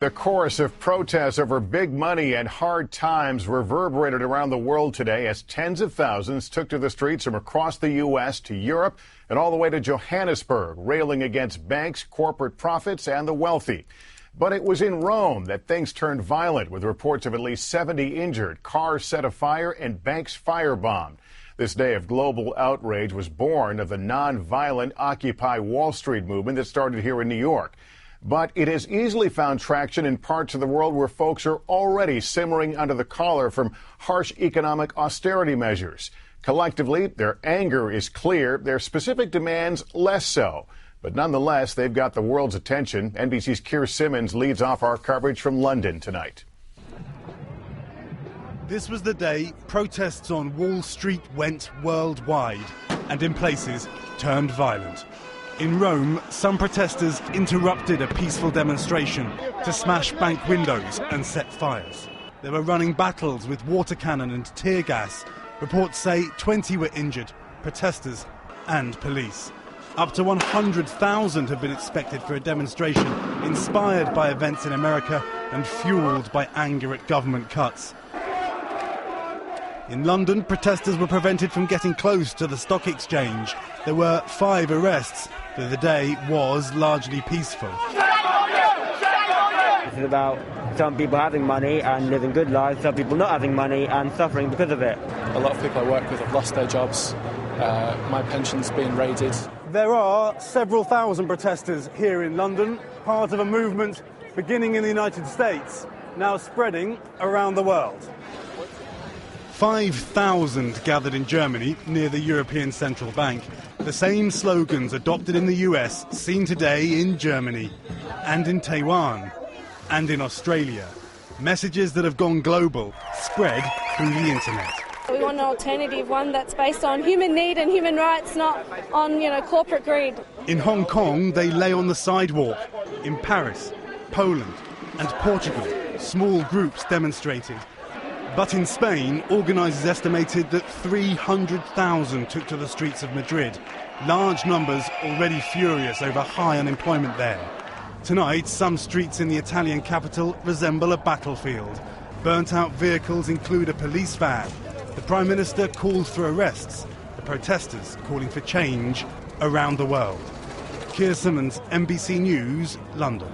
The chorus of protests over big money and hard times reverberated around the world today as tens of thousands took to the streets from across the U.S. to Europe and all the way to Johannesburg, railing against banks, corporate profits, and the wealthy. But it was in Rome that things turned violent, with reports of at least 70 injured, cars set afire, and banks firebombed. This day of global outrage was born of the non-violent Occupy Wall Street movement that started here in New York. But it has easily found traction in parts of the world where folks are already simmering under the collar from harsh economic austerity measures. Collectively, their anger is clear, their specific demands less so. But nonetheless, they've got the world's attention. NBC's Keir Simmons leads off our coverage from London tonight. This was the day protests on Wall Street went worldwide and in places turned violent. In Rome, some protesters interrupted a peaceful demonstration to smash bank windows and set fires. There were running battles with water cannon and tear gas. Reports say 20 were injured, protesters and police. Up to 100,000 have been expected for a demonstration inspired by events in America and fueled by anger at government cuts. In London, protesters were prevented from getting close to the stock exchange. There were 5 arrests, though the day was largely peaceful. This is about some people having money and living good lives, some people not having money and suffering because of it. A lot of people I work with have lost their jobs. My pension's been raided. There are several thousand protesters here in London, part of a movement beginning in the United States, now spreading around the world. 5,000 gathered in Germany near the European Central Bank. The same slogans adopted in the US seen today in Germany and in Taiwan and in Australia. Messages that have gone global, spread through the internet. We want an alternative, one that's based on human need and human rights, not on, corporate greed. In Hong Kong, they lay on the sidewalk. In Paris, Poland and Portugal, small groups demonstrated. But in Spain, organisers estimated that 300,000 took to the streets of Madrid. Large numbers already furious over high unemployment there. Tonight, some streets in the Italian capital resemble a battlefield. Burnt-out vehicles include a police van. The Prime Minister called for arrests. The protesters calling for change around the world. Keir Simmons, NBC News, London.